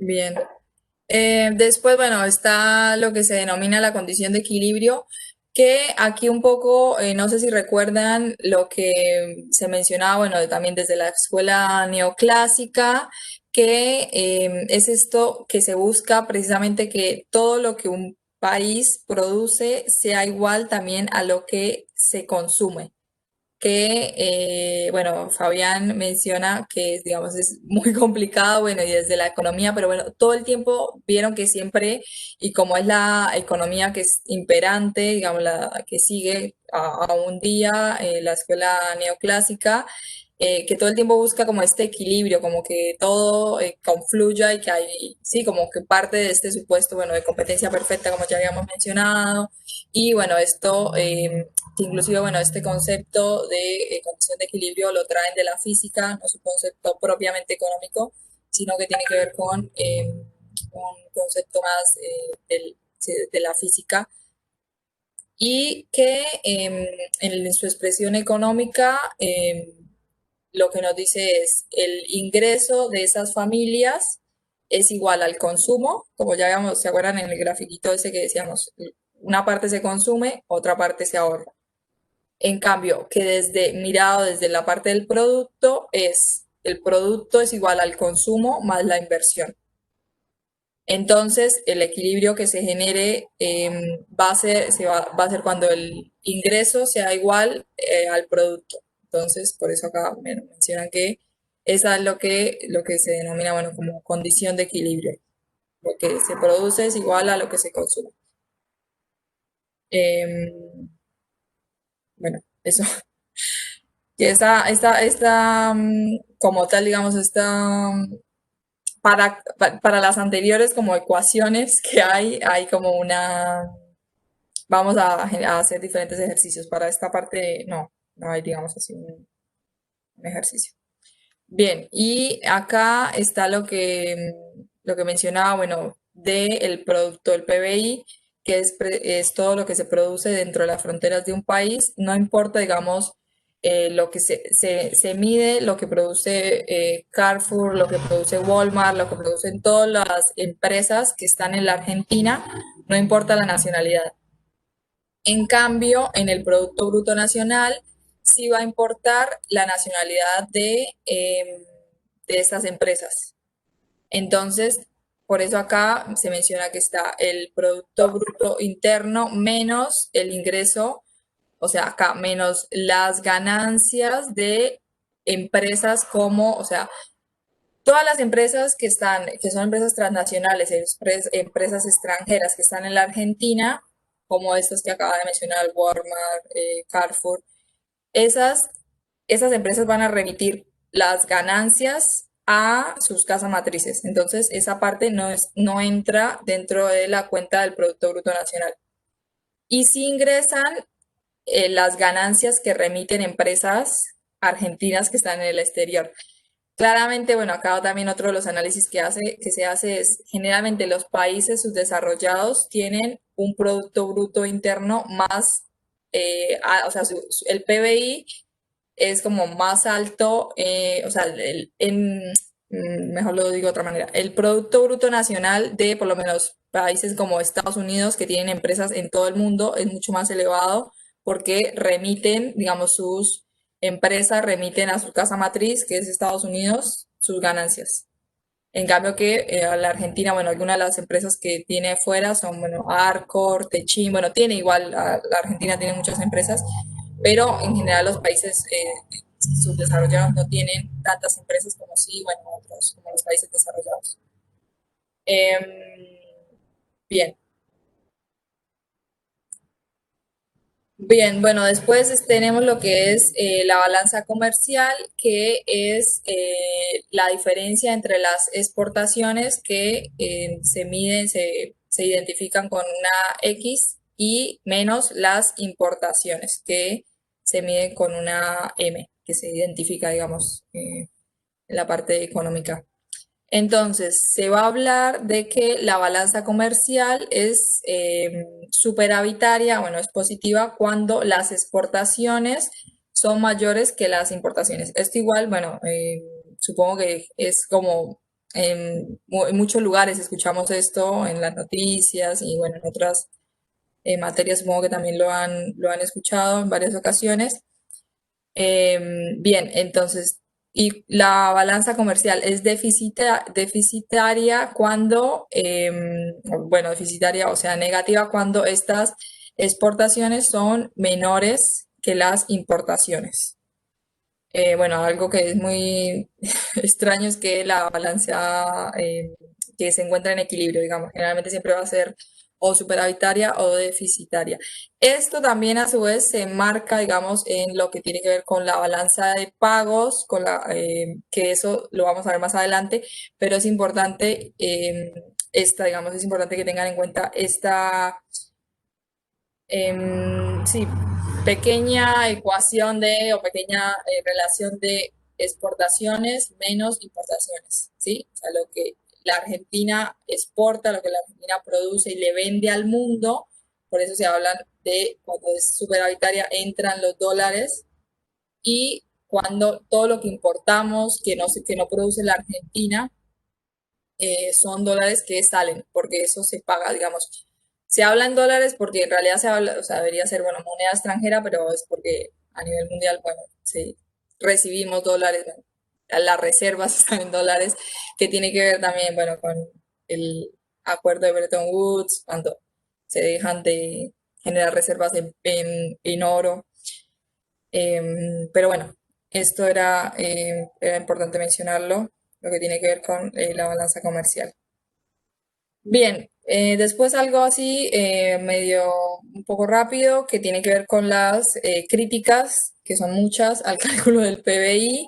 Bien. Después, bueno, está lo que se denomina la condición de equilibrio, que aquí un poco, no sé si recuerdan lo que se mencionaba, bueno, también desde la escuela neoclásica, que es esto que se busca precisamente que todo lo que un país produce sea igual también a lo que se consume que, bueno, Fabián menciona que, digamos, es muy complicado, bueno, y desde la economía, pero bueno, todo el tiempo vieron que siempre, y como es la economía que es imperante, digamos, la que sigue a un día, la escuela neoclásica, que todo el tiempo busca como este equilibrio, como que todo confluya y que hay, sí, como que parte de este supuesto, bueno, de competencia perfecta, como ya habíamos mencionado, y bueno, esto que inclusive, bueno, este concepto de condición de equilibrio lo traen de la física, no es un concepto propiamente económico, sino que tiene que ver con un concepto más sí, de la física y que en su expresión económica lo que nos dice es el ingreso de esas familias es igual al consumo, como ya habíamos, ¿se acuerdan en el grafiquito ese que decíamos? Una parte se consume, otra parte se ahorra. En cambio, que desde mirado desde la parte del producto es el producto es igual al consumo más la inversión. Entonces, el equilibrio que se genere va a ser, va a ser cuando el ingreso sea igual al producto. Entonces, por eso acá mencionan que esa es lo que se denomina, bueno, como condición de equilibrio. Lo que se produce es igual a lo que se consume. Em, bueno, eso. Que como tal, digamos, para las anteriores como ecuaciones que hay como vamos a hacer diferentes ejercicios. Para esta parte, no hay, digamos así, un ejercicio. Bien, y acá está lo que mencionaba, bueno, del producto del PBI, que es todo lo que se produce dentro de las fronteras de un país, no importa, digamos, lo que se mide, lo que produce Carrefour, lo que produce Walmart, lo que producen todas las empresas que están en la Argentina, no importa la nacionalidad. En cambio, en el Producto Bruto Nacional sí va a importar la nacionalidad de estas empresas. Entonces, por eso acá se menciona que está el Producto Bruto Interno menos el ingreso, o sea, acá menos las ganancias de empresas como, o sea, todas las empresas que son empresas transnacionales, empresas extranjeras que están en la Argentina, como estas que acaba de mencionar, Walmart, Carrefour, esas, esas empresas van a remitir las ganancias a sus casas matrices. Entonces, esa parte no entra dentro de la cuenta del Producto Bruto Nacional. Y si ingresan las ganancias que remiten empresas argentinas que están en el exterior. Claramente, bueno, acá también otro de los análisis que se hace es, generalmente los países subdesarrollados tienen un Producto Bruto Interno más, o sea, el PBI es como más alto, o sea, mejor lo digo de otra manera, el Producto Bruto Nacional de por lo menos países como Estados Unidos, que tienen empresas en todo el mundo, es mucho más elevado porque remiten, digamos, sus empresas remiten a su casa matriz, que es Estados Unidos, sus ganancias. En cambio que a la Argentina, bueno, algunas de las empresas que tiene fuera son, bueno, Arcor, Techin, bueno, tiene igual, la Argentina tiene muchas empresas, pero en general los países subdesarrollados no tienen tantas empresas como sí, bueno, otros, como los países desarrollados. Em, bien, bien, bueno, después tenemos lo que es la balanza comercial, que es la diferencia entre las exportaciones que se miden, se identifican con una X y menos las importaciones que se miden con una M, que se identifica, digamos, en la parte económica. Entonces, se va a hablar de que la balanza comercial es superavitaria, bueno, es positiva cuando las exportaciones son mayores que las importaciones. Esto igual, bueno, supongo que es como en muchos lugares escuchamos esto en las noticias y bueno, en otras materias supongo que también lo han escuchado en varias ocasiones. Bien, entonces, y la balanza comercial es deficitaria cuando, bueno, deficitaria, o sea, negativa cuando estas exportaciones son menores que las importaciones. Bueno, algo que es muy extraño es que la balanza que se encuentra en equilibrio, digamos, generalmente siempre va a ser o superavitaria o deficitaria. Esto también a su vez se marca, digamos, en lo que tiene que ver con la balanza de pagos, que eso lo vamos a ver más adelante, pero es importante, digamos, es importante que tengan en cuenta esta sí, pequeña ecuación o pequeña relación de exportaciones menos importaciones, ¿sí? O sea, lo que la Argentina exporta, lo que la Argentina produce y le vende al mundo, por eso se hablan de cuando es superavitaria entran los dólares y cuando todo lo que importamos que no produce la Argentina son dólares que salen, porque eso se paga, digamos. Se habla en dólares porque en realidad se habla, o sea, debería ser, bueno, moneda extranjera, pero es porque a nivel mundial, bueno, sí, recibimos dólares, bueno, las reservas están en dólares, que tiene que ver también, bueno, con el acuerdo de Bretton Woods, cuando se dejan de generar reservas en oro. Pero bueno, esto era importante mencionarlo, lo que tiene que ver con la balanza comercial. Bien, después algo así medio un poco rápido que tiene que ver con las críticas, que son muchas, al cálculo del PBI.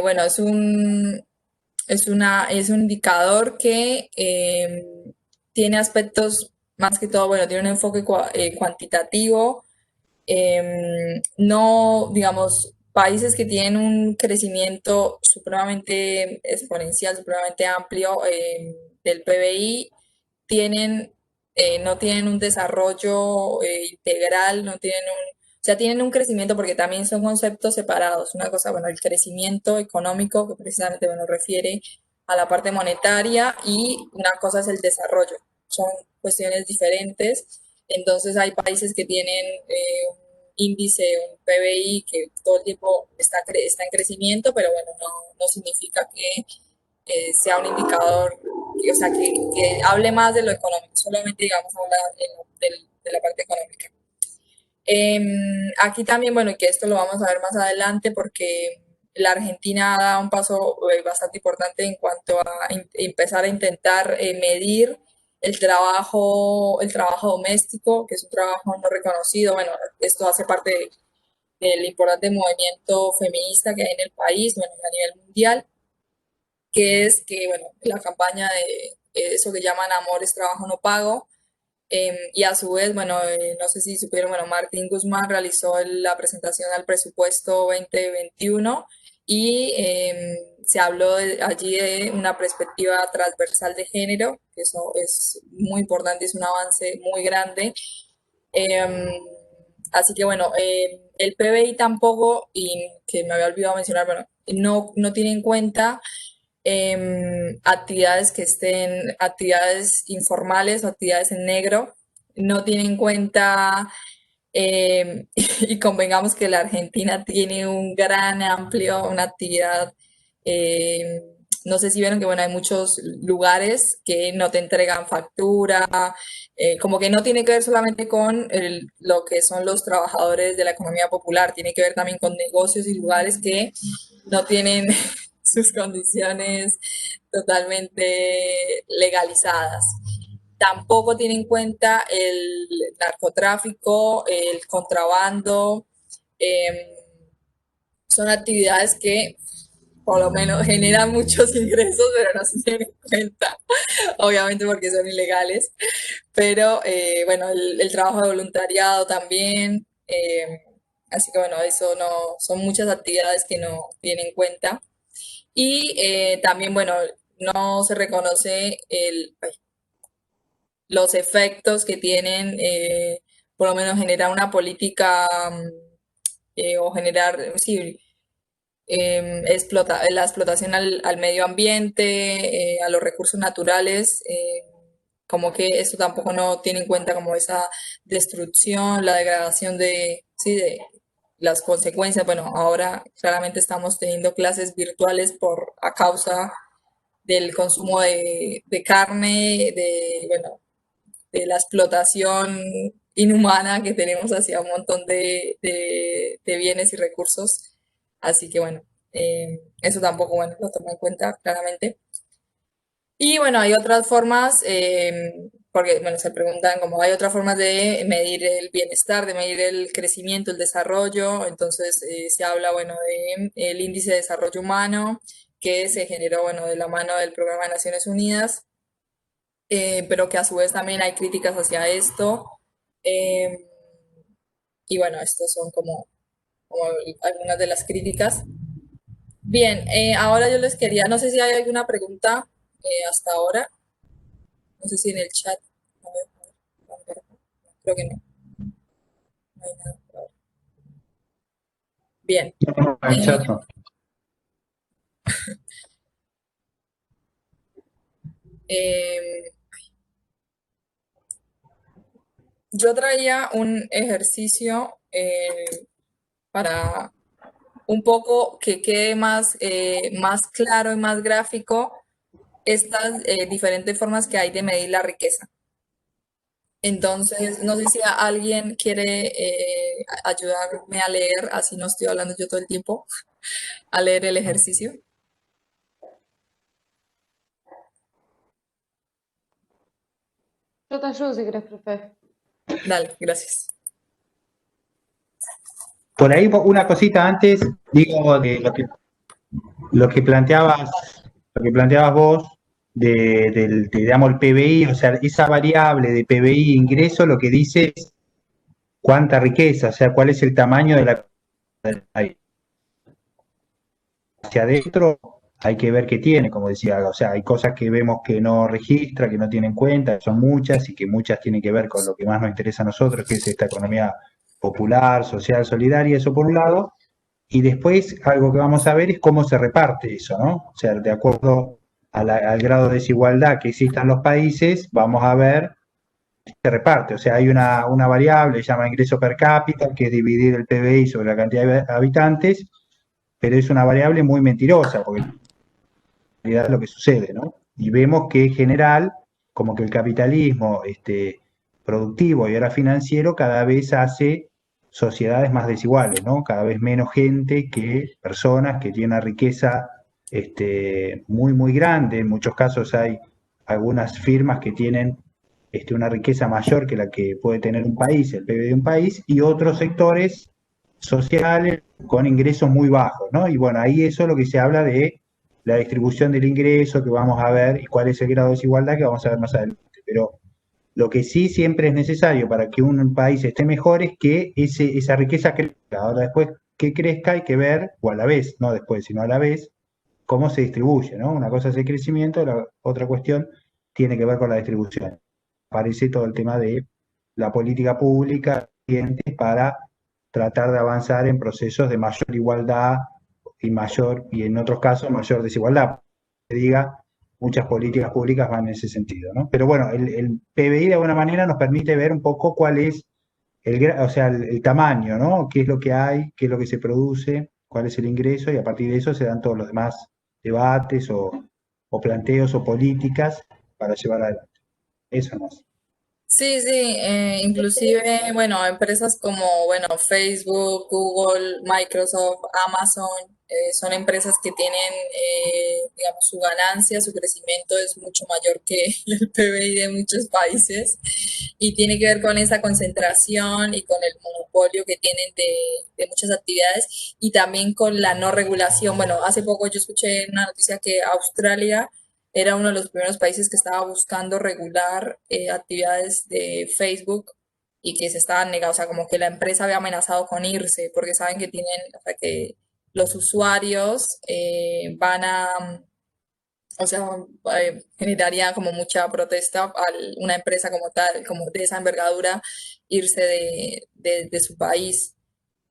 Bueno, es un indicador que tiene aspectos más que todo, bueno, tiene un enfoque cuantitativo. No, digamos, países que tienen un crecimiento supremamente exponencial, supremamente amplio del PBI, no tienen un desarrollo integral, no tienen o sea, tienen un crecimiento porque también son conceptos separados. Una cosa, bueno, el crecimiento económico, que precisamente, bueno, refiere a la parte monetaria, y una cosa es el desarrollo. Son cuestiones diferentes. Entonces hay países que tienen un índice, un PBI que todo el tiempo está en crecimiento, pero bueno, no significa que sea un indicador, o sea, que hable más de lo económico, solamente digamos hablar de la parte económica. Aquí también, bueno, y que esto lo vamos a ver más adelante porque la Argentina da un paso bastante importante en cuanto a empezar a intentar medir el trabajo doméstico, que es un trabajo no reconocido. Bueno, esto hace parte del importante movimiento feminista que hay en el país, bueno, a nivel mundial, que es que, bueno, la campaña de eso que llaman amor es trabajo no pago, y a su vez, bueno, no sé si supieron, bueno, Martín Guzmán realizó la presentación al presupuesto 2021 y se habló allí de una perspectiva transversal de género, que eso es muy importante, es un avance muy grande. Em, Así que bueno, el PBI tampoco, y que me había olvidado mencionar, bueno, no tiene en cuenta actividades actividades informales o actividades en negro, no tiene en cuenta, y convengamos que la Argentina tiene un gran amplio, una actividad, em, no sé si vieron que bueno, hay muchos lugares que no te entregan factura, como que no tiene que ver solamente con lo que son los trabajadores de la economía popular, tiene que ver también con negocios y lugares que no tienen sus condiciones totalmente legalizadas. Tampoco tiene en cuenta el narcotráfico, el contrabando. eh, Son actividades que por lo menos generan muchos ingresos, pero no se tienen en cuenta, obviamente porque son ilegales. Pero bueno, el trabajo de voluntariado también. Así que bueno, eso no, son muchas actividades que no tienen en cuenta. Y también, bueno, no se reconoce los efectos que tienen, por lo menos generar una política o generar, sí, la explotación al medio ambiente, a los recursos naturales, como que esto tampoco no tiene en cuenta como esa destrucción, la degradación sí, de las consecuencias. Bueno, ahora claramente estamos teniendo clases virtuales a causa del consumo de carne, bueno, de la explotación inhumana que tenemos hacia un montón de bienes y recursos. Así que bueno, eso tampoco, bueno, lo tomo en cuenta claramente. Y bueno, hay otras formas, porque bueno, se preguntan como hay otras formas de medir el bienestar, de medir el crecimiento, el desarrollo. Entonces se habla, bueno, de el índice de desarrollo humano que se generó, bueno, de la mano del Programa de Naciones Unidas, pero que a su vez también hay críticas hacia esto. eh, y bueno, estos son como algunas de las críticas. Bien, ahora yo les quería, no sé si hay alguna pregunta hasta ahora, no sé si en el chat. A ver, a ver, creo que no, no hay nada por ahora. Bien, No, el eh, chat no. eh, yo traía un ejercicio para un poco que quede más claro y más gráfico estas diferentes formas que hay de medir la riqueza. Entonces, no sé si alguien quiere ayudarme a leer, así no estoy hablando yo todo el tiempo, a leer el ejercicio. Yo te ayudo si querés, profe. Dale, gracias. Por ahí una cosita antes, digo, de lo que planteabas, lo que planteabas vos digamos, el PBI, o sea, esa variable de PBI ingreso lo que dice es cuánta riqueza, o sea, cuál es el tamaño de la país. Hacia adentro hay que ver qué tiene, como decía, o sea, hay cosas que vemos que no registra, que no tiene en cuenta, son muchas y que muchas tienen que ver con lo que más nos interesa a nosotros, que es esta economía popular, social, solidaria, eso por un lado. Y después algo que vamos a ver es cómo se reparte eso, ¿no? O sea, de acuerdo al grado de desigualdad que exista en los países, vamos a ver se reparte. O sea, hay una variable, se llama ingreso per cápita, que es dividir el PBI sobre la cantidad de habitantes, pero es una variable muy mentirosa, porque en realidad es lo que sucede, ¿no? Y vemos que en general, como que el capitalismo productivo y ahora financiero cada vez hace sociedades más desiguales, ¿no? Cada vez menos gente que personas que tienen una riqueza muy, muy grande. En muchos casos hay algunas firmas que tienen una riqueza mayor que la que puede tener un país, el PIB de un país, y otros sectores sociales con ingresos muy bajos, ¿no? Y bueno, ahí eso es lo que se habla de la distribución del ingreso que vamos a ver y cuál es el grado de desigualdad que vamos a ver más adelante. Pero lo que sí siempre es necesario para que un país esté mejor es que esa riqueza crezca. Ahora después que crezca hay que ver, o a la vez, no después, sino a la vez, cómo se distribuye, ¿no? Una cosa es el crecimiento, la otra cuestión tiene que ver con la distribución. Aparece todo el tema de la política pública para tratar de avanzar en procesos de mayor igualdad y en otros casos mayor desigualdad. Que diga, muchas políticas públicas van en ese sentido, ¿no? Pero bueno, el PBI de alguna manera nos permite ver un poco cuál es o sea, el tamaño, ¿no? ¿Qué es lo que hay? ¿Qué es lo que se produce? ¿Cuál es el ingreso? Y a partir de eso se dan todos los demás debates o planteos o políticas para llevar adelante. Eso no es. Sí, sí, inclusive, bueno, empresas como, bueno, Facebook, Google, Microsoft, Amazon, son empresas que tienen, digamos, su ganancia, su crecimiento es mucho mayor que el PBI de muchos países y tiene que ver con esa concentración y con el monopolio que tienen de muchas actividades y también con la no regulación. Bueno, hace poco yo escuché una noticia que Australia era uno de los primeros países que estaba buscando regular actividades de Facebook y que se estaban negando, o sea, como que la empresa había amenazado con irse porque saben que tienen, o sea, que los usuarios o sea, generaría como mucha protesta una empresa como tal, como de esa envergadura, irse de su país,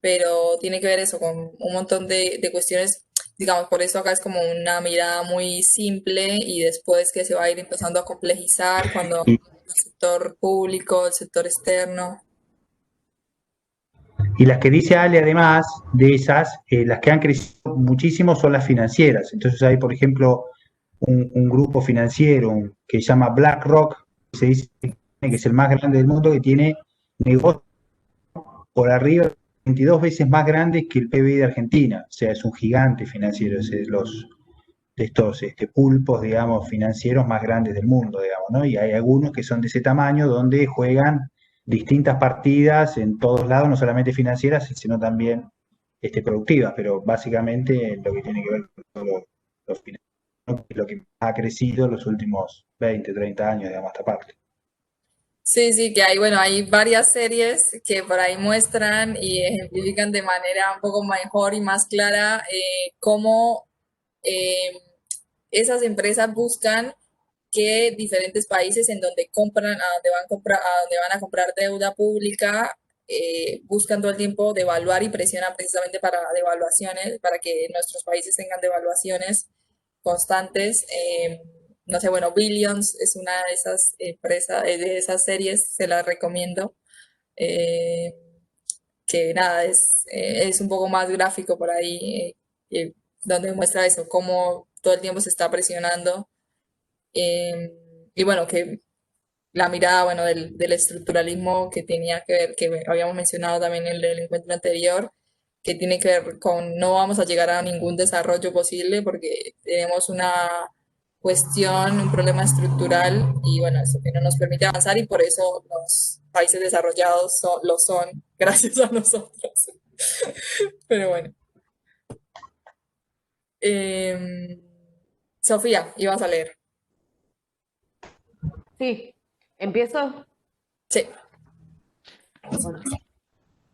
pero tiene que ver eso con un montón de cuestiones digamos, por eso acá es como una mirada muy simple y después que se va a ir empezando a complejizar cuando Y, el sector público, el sector externo. y las que dice Ale, además de esas, las que han crecido muchísimo son las financieras. Entonces hay, por ejemplo, un grupo financiero que se llama BlackRock, que se dice que es el más grande del mundo, que tiene negocios por arriba 22 veces más grandes que el PBI de Argentina. O sea, es un gigante financiero, es de estos pulpos, digamos, financieros más grandes del mundo, digamos, ¿no? Y hay algunos que son de ese tamaño donde juegan distintas partidas en todos lados, no solamente financieras, sino también productivas, pero básicamente lo que tiene que ver con los financieros, lo que ha crecido en los últimos 20, 30 años, digamos, esta parte. Sí, sí, que hay, bueno, hay varias series que por ahí muestran y ejemplifican de manera un poco mejor y más clara cómo eh, esas empresas buscan que diferentes países en donde compran, a donde van a comprar, a donde van a comprar deuda pública, buscan todo el tiempo devaluar y presionan precisamente para devaluaciones, para que nuestros países tengan devaluaciones constantes. No sé, bueno, Billions es una de esas empresas, de esas series, se las recomiendo. eh, que nada, es un poco más gráfico por ahí, donde muestra eso, cómo todo el tiempo se está presionando. eh, y bueno, que la mirada, bueno, del estructuralismo que tenía que ver, que habíamos mencionado también en el encuentro anterior, que tiene que ver con no vamos a llegar a ningún desarrollo posible porque tenemos una cuestión, un problema estructural y bueno, eso que no nos permite avanzar y por eso los países desarrollados lo son gracias a nosotros. Pero bueno. Em, Sofía, ibas a leer. Sí, empiezo. Sí. Bueno,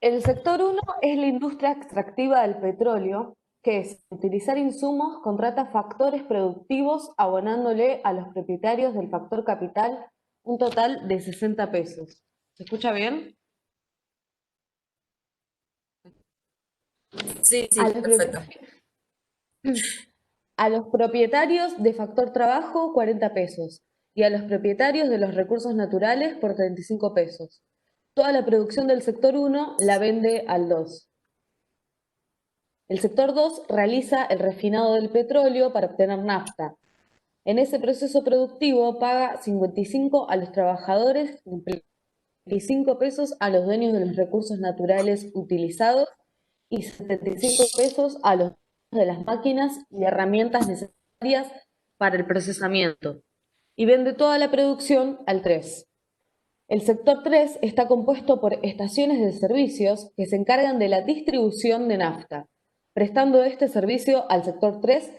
el sector uno es la industria extractiva del petróleo, que es utilizar insumos, contrata factores productivos abonándole a los propietarios del factor capital un total de 60 pesos. ¿Se escucha bien? Sí, A sí, los, perfecto. a los propietarios de factor trabajo 40 pesos y a los propietarios de los recursos naturales por 35 pesos. Toda la producción del sector uno la vende al 2. El sector 2 realiza el refinado del petróleo para obtener nafta. En ese proceso productivo paga 55 a los trabajadores, 25 pesos a los dueños de los recursos naturales utilizados y 75 pesos a los dueños de las máquinas y herramientas necesarias para el procesamiento. Y vende toda la producción al 3. El sector 3 está compuesto por estaciones de servicios que se encargan de la distribución de nafta. Prestando este servicio al sector 3,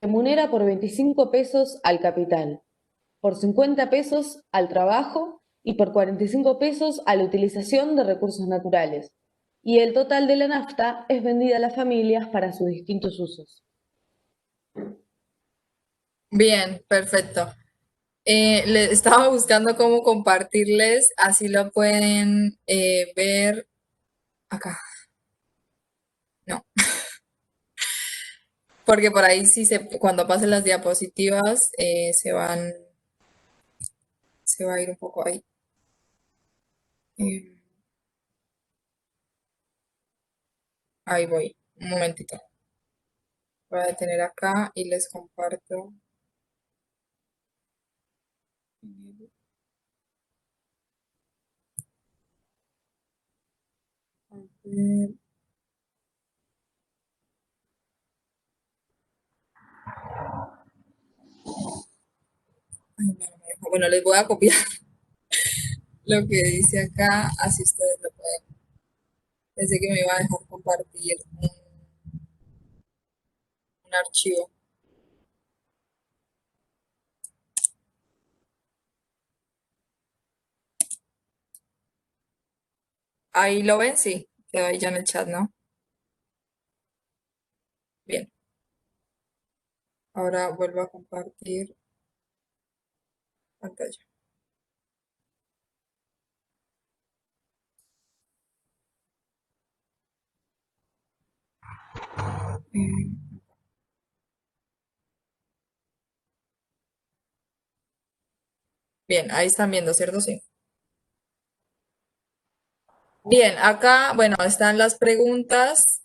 remunera por 25 pesos al capital, por 50 pesos al trabajo y por 45 pesos a la utilización de recursos naturales. Y el total de la nafta es vendida a las familias para sus distintos usos. Bien, perfecto. Le estaba buscando cómo compartirles, así lo pueden ver acá. No, porque por ahí sí cuando pasen las diapositivas se va a ir un poco ahí. Eh, Ahí voy, un momentito. Voy a detener acá y les comparto. A ver, ay, no, no me deja. Bueno, les voy a copiar lo que dice acá, así ustedes lo pueden. Pensé que me iba a dejar compartir un archivo. Ahí lo ven, sí, quedó ahí ya en el chat, ¿no? Bien, ahora vuelvo a compartir pantalla. Mm, Bien, ahí están viendo, ¿cierto? Sí. Bien, acá, bueno, están las preguntas.